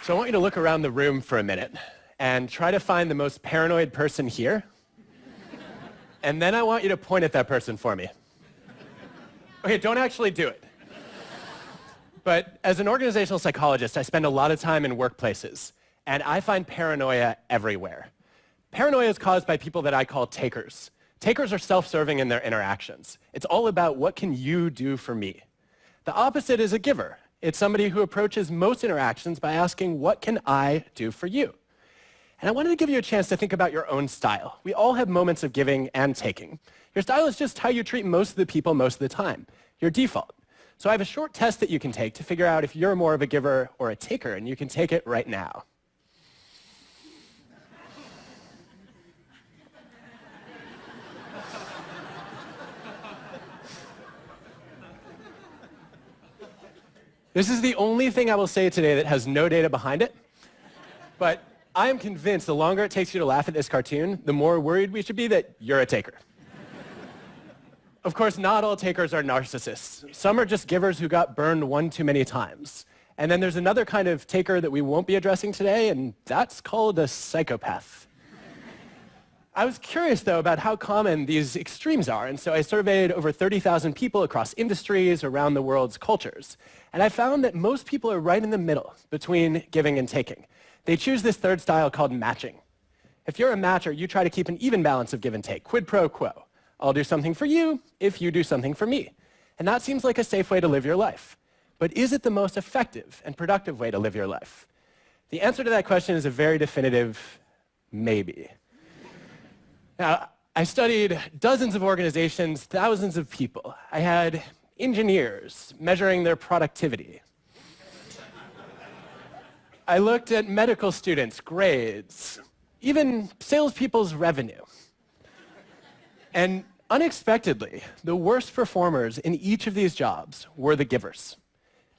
So I want you to look around the room for a minute and try to find the most paranoid person here. And then I want you to point at that person for me. Okay, don't actually do it. But as an organizational psychologist, I spend a lot of time in workplaces, and I find paranoia everywhere. Paranoia is caused by people that I call takers. Takers are self-serving in their interactions. It's all about what can you do for me. The opposite is a giver. It's somebody who approaches most interactions by asking, what can I do for you? And I wanted to give you a chance to think about your own style. We all have moments of giving and taking. Your style is just how you treat most of the people most of the time, your default. So I have a short test that you can take to figure out if you're more of a giver or a taker, and you can take it right now. This is the only thing I will say today that has no data behind it, but I am convinced the longer it takes you to laugh at this cartoon, the more worried we should be that you're a taker. Of course, not all takers are narcissists. Some are just givers who got burned one too many times. And then there's another kind of taker that we won't be addressing today, and that's called a psychopath. I was curious, though, about how common these extremes are, and so I surveyed over 30,000 people across industries around the world's cultures. And I found that most people are right in the middle between giving and taking. They choose this third style called matching. If you're a matcher, you try to keep an even balance of give and take, quid pro quo. I'll do something for you if you do something for me. And that seems like a safe way to live your life. But is it the most effective and productive way to live your life? The answer to that question is a very definitive maybe. Now, I studied dozens of organizations, thousands of people. I had engineers measuring their productivity. I looked at medical students' grades, even salespeople's revenue. And unexpectedly, the worst performers in each of these jobs were the givers.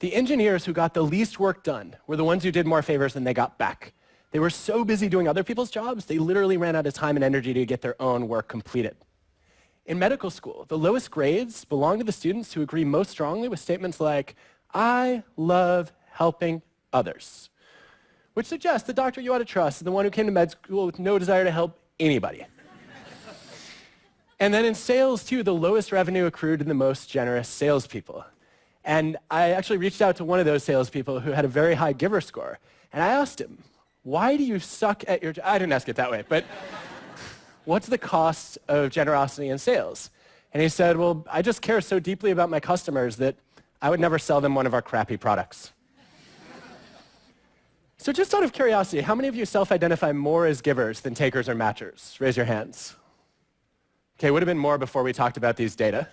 The engineers who got the least work done were the ones who did more favors than they got back. They were so busy doing other people's jobs, they literally ran out of time and energy to get their own work completed. In medical school, the lowest grades belong to the students who agree most strongly with statements like, I love helping others, which suggests the doctor you ought to trust is the one who came to med school with no desire to help anybody. And then in sales, too, the lowest revenue accrued to the most generous salespeople. And I actually reached out to one of those salespeople who had a very high giver score, and I asked him, why do you suck at your job? I didn't ask it that way, but what's the cost of generosity in sales? And he said, well, I just care so deeply about my customers that I would never sell them one of our crappy products. So just out of curiosity, how many of you self-identify more as givers than takers or matchers? Raise your hands. Okay, would have been more before we talked about these data.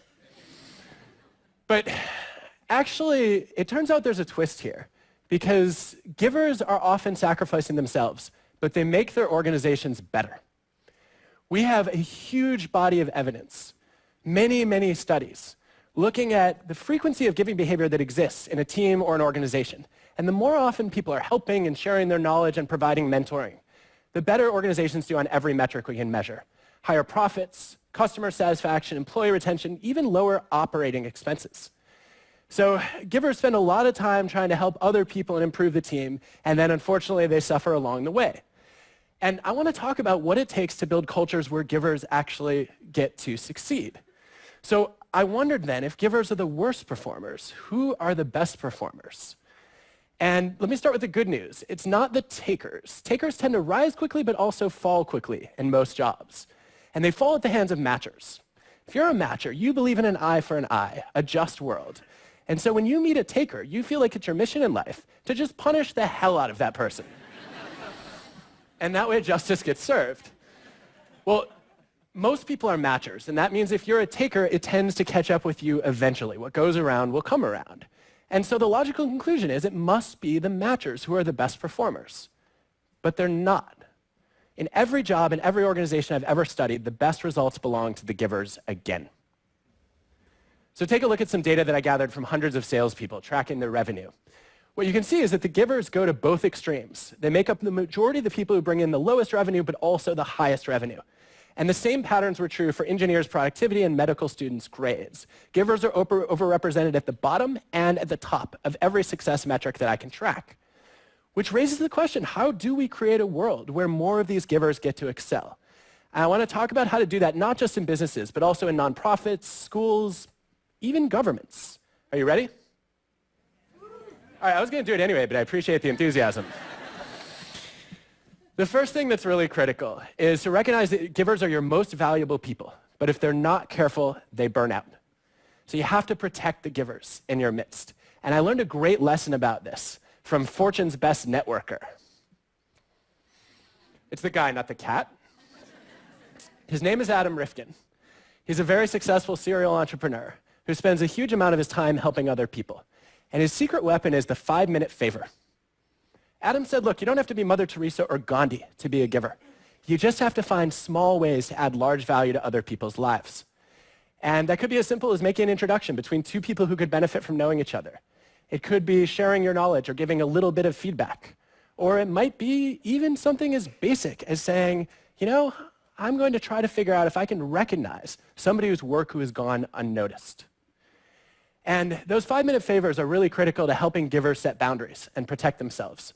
But actually, it turns out there's a twist here, because givers are often sacrificing themselves, but they make their organizations better. We have a huge body of evidence, many, many studies, looking at the frequency of giving behavior that exists in a team or an organization. And the more often people are helping and sharing their knowledge and providing mentoring, the better organizations do on every metric we can measure. Higher profits, customer satisfaction, employee retention, even lower operating expenses. So givers spend a lot of time trying to help other people and improve the team, and then unfortunately they suffer along the way. And I want to talk about what it takes to build cultures where givers actually get to succeed. So I wondered then, if givers are the worst performers, who are the best performers? And let me start with the good news. It's not the takers. Takers tend to rise quickly but also fall quickly in most jobs. And they fall at the hands of matchers. If you're a matcher, you believe in an eye for an eye, a just world. And so when you meet a taker, you feel like it's your mission in life to just punish the hell out of that person. And that way justice gets served. Well, most people are matchers, and that means if you're a taker, it tends to catch up with you eventually. What goes around will come around. And so the logical conclusion is it must be the matchers who are the best performers. But they're not. In every job, in every organization I've ever studied, the best results belong to the givers again. So take a look at some data that I gathered from hundreds of salespeople tracking their revenue. What you can see is that the givers go to both extremes. They make up the majority of the people who bring in the lowest revenue, but also the highest revenue. And the same patterns were true for engineers' productivity and medical students' grades. Givers are overrepresented at the bottom and at the top of every success metric that I can track. Which raises the question, how do we create a world where more of these givers get to excel? And I want to talk about how to do that, not just in businesses, but also in nonprofits, schools, even governments. Are you ready? All right, I was going to do it anyway, but I appreciate the enthusiasm. The first thing that's really critical is to recognize that givers are your most valuable people, but if they're not careful, they burn out. So you have to protect the givers in your midst. And I learned a great lesson about this from Fortune's best networker. It's the guy, not the cat. His name is Adam Rifkin. He's a very successful serial entrepreneur who spends a huge amount of his time helping other people. And his secret weapon is the 5-minute favor. Adam said, look, you don't have to be Mother Teresa or Gandhi to be a giver. You just have to find small ways to add large value to other people's lives. And that could be as simple as making an introduction between two people who could benefit from knowing each other. It could be sharing your knowledge or giving a little bit of feedback. Or it might be even something as basic as saying, you know, I'm going to try to figure out if I can recognize somebody whose work who has gone unnoticed. And those 5-minute favors are really critical to helping givers set boundaries and protect themselves.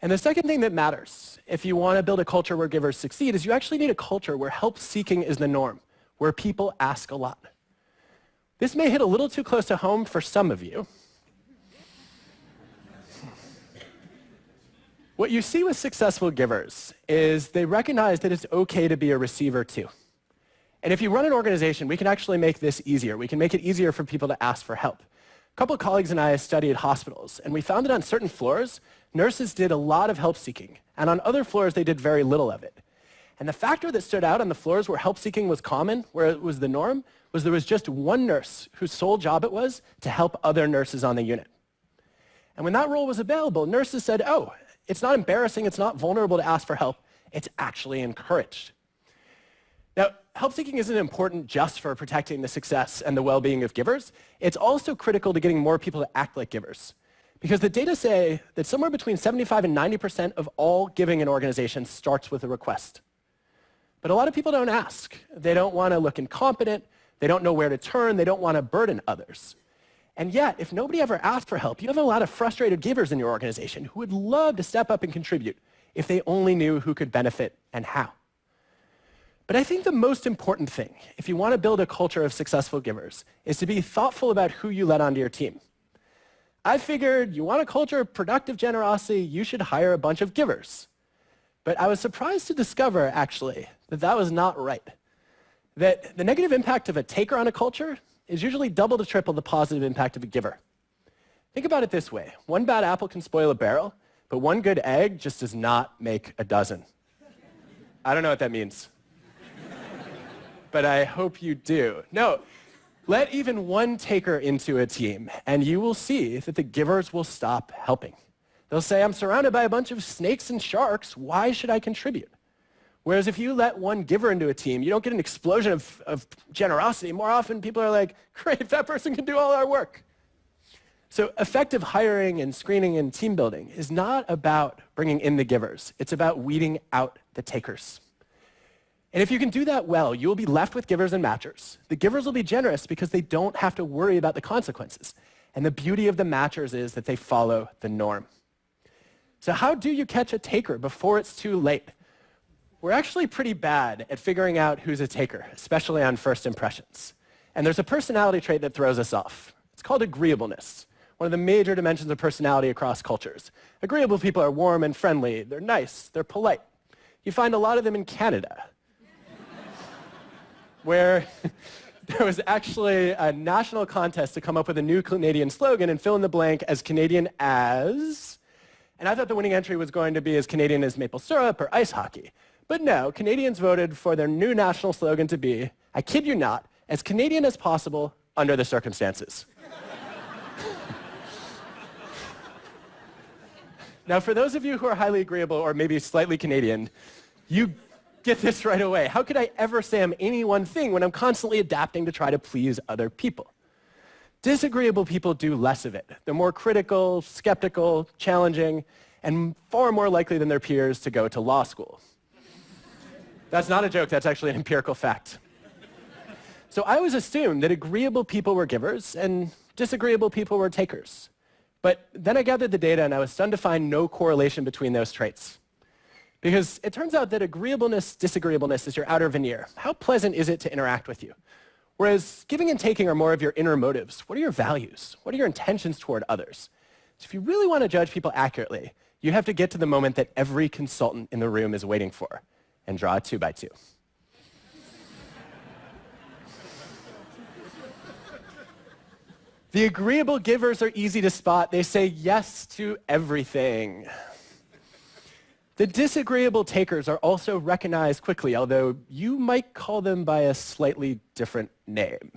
And the second thing that matters, if you want to build a culture where givers succeed, is you actually need a culture where help-seeking is the norm, where people ask a lot. This may hit a little too close to home for some of you. What you see with successful givers is they recognize that it's okay to be a receiver too. And if you run an organization, we can actually make this easier. We can make it easier for people to ask for help. A couple of colleagues and I studied hospitals, and we found that on certain floors, nurses did a lot of help seeking, and on other floors, they did very little of it. And the factor that stood out on the floors where help seeking was common, where it was the norm, was there was just one nurse whose sole job it was to help other nurses on the unit. And when that role was available, nurses said, oh, it's not embarrassing, it's not vulnerable to ask for help, it's actually encouraged. Now, help seeking isn't important just for protecting the success and the well-being of givers. It's also critical to getting more people to act like givers. Because the data say that somewhere between 75 and 90% of all giving in organizations starts with a request. But a lot of people don't ask. They don't want to look incompetent. They don't know where to turn. They don't want to burden others. And yet, if nobody ever asked for help, you have a lot of frustrated givers in your organization who would love to step up and contribute if they only knew who could benefit and how. But I think the most important thing, if you want to build a culture of successful givers, is to be thoughtful about who you let onto your team. I figured you want a culture of productive generosity, you should hire a bunch of givers. But I was surprised to discover, actually, that that was not right. That the negative impact of a taker on a culture is usually double to triple the positive impact of a giver. Think about it this way. One bad apple can spoil a barrel, but one good egg just does not make a dozen. I don't know what that means. But I hope you do. No, let even one taker into a team, and you will see that the givers will stop helping. They'll say, I'm surrounded by a bunch of snakes and sharks, why should I contribute? Whereas if you let one giver into a team, you don't get an explosion of generosity. More often, people are like, great, that person can do all our work. So effective hiring and screening and team building is not about bringing in the givers. It's about weeding out the takers. And if you can do that well, you'll be left with givers and matchers. The givers will be generous because they don't have to worry about the consequences. And the beauty of the matchers is that they follow the norm. So how do you catch a taker before it's too late? We're actually pretty bad at figuring out who's a taker, especially on first impressions. And there's a personality trait that throws us off. It's called agreeableness, one of the major dimensions of personality across cultures. Agreeable people are warm and friendly. They're nice. They're polite. You find a lot of them in Canada, where there was actually a national contest to come up with a new Canadian slogan and fill in the blank as Canadian as, and I thought the winning entry was going to be as Canadian as maple syrup or ice hockey. But no, Canadians voted for their new national slogan to be, I kid you not, as Canadian as possible under the circumstances. Now, for those of you who are highly agreeable or maybe slightly Canadian, you get this right away. How could I ever say I'm any one thing when I'm constantly adapting to try to please other people? Disagreeable people do less of it. They're more critical, skeptical, challenging, and far more likely than their peers to go to law school. That's not a joke, that's actually an empirical fact. So I always assumed that agreeable people were givers and disagreeable people were takers. But then I gathered the data and I was stunned to find no correlation between those traits. Because it turns out that agreeableness, disagreeableness is your outer veneer. How pleasant is it to interact with you? Whereas giving and taking are more of your inner motives. What are your values? What are your intentions toward others? So if you really want to judge people accurately, you have to get to the moment that every consultant in the room is waiting for and draw a 2x2. The agreeable givers are easy to spot. They say yes to everything. The disagreeable takers are also recognized quickly, although you might call them by a slightly different name.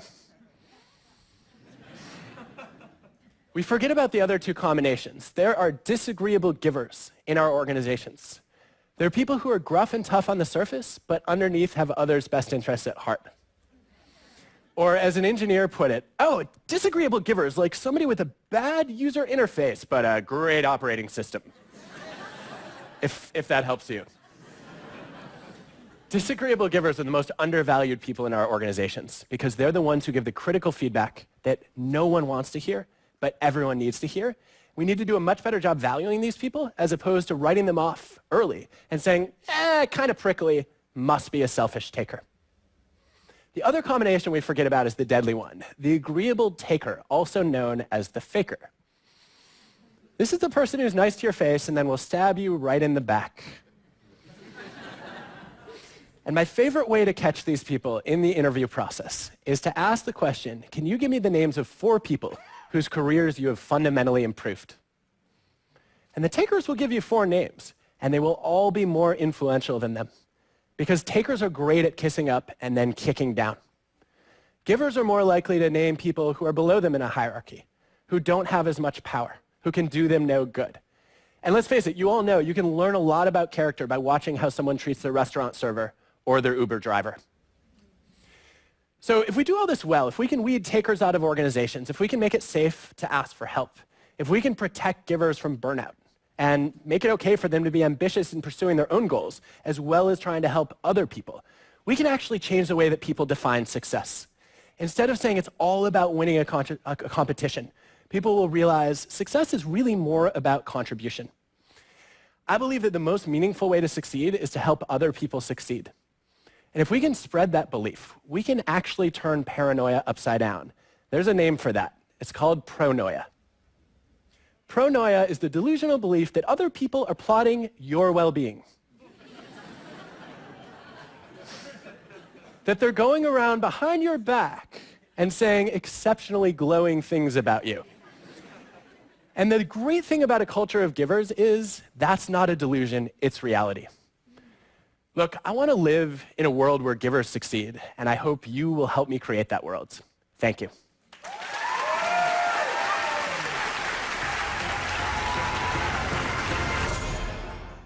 We forget about the other two combinations. There are disagreeable givers in our organizations. They're people who are gruff and tough on the surface, but underneath have others' best interests at heart. Or as an engineer put it, oh, disagreeable givers, like somebody with a bad user interface, but a great operating system. if that helps you. Disagreeable givers are the most undervalued people in our organizations because they're the ones who give the critical feedback that no one wants to hear, but everyone needs to hear. We need to do a much better job valuing these people as opposed to writing them off early and saying, kind of prickly, must be a selfish taker. The other combination we forget about is the deadly one, the agreeable taker, also known as the faker. This is the person who's nice to your face and then will stab you right in the back. And my favorite way to catch these people in the interview process is to ask the question, can you give me the names of 4 people whose careers you have fundamentally improved? And the takers will give you 4 names, and they will all be more influential than them. Because takers are great at kissing up and then kicking down. Givers are more likely to name people who are below them in a hierarchy, who don't have as much power, who can do them no good. And let's face it, you all know you can learn a lot about character by watching how someone treats their restaurant server or their Uber driver. So if we do all this well, if we can weed takers out of organizations, if we can make it safe to ask for help, if we can protect givers from burnout, and make it okay for them to be ambitious in pursuing their own goals, as well as trying to help other people, we can actually change the way that people define success. Instead of saying it's all about winning a competition, people will realize success is really more about contribution. I believe that the most meaningful way to succeed is to help other people succeed. And if we can spread that belief, we can actually turn paranoia upside down. There's a name for that. It's called pronoia. Pronoia is the delusional belief that other people are plotting your well-being. That they're going around behind your back and saying exceptionally glowing things about you. And the great thing about a culture of givers is that's not a delusion, it's reality. Look, I want to live in a world where givers succeed, and I hope you will help me create that world. Thank you.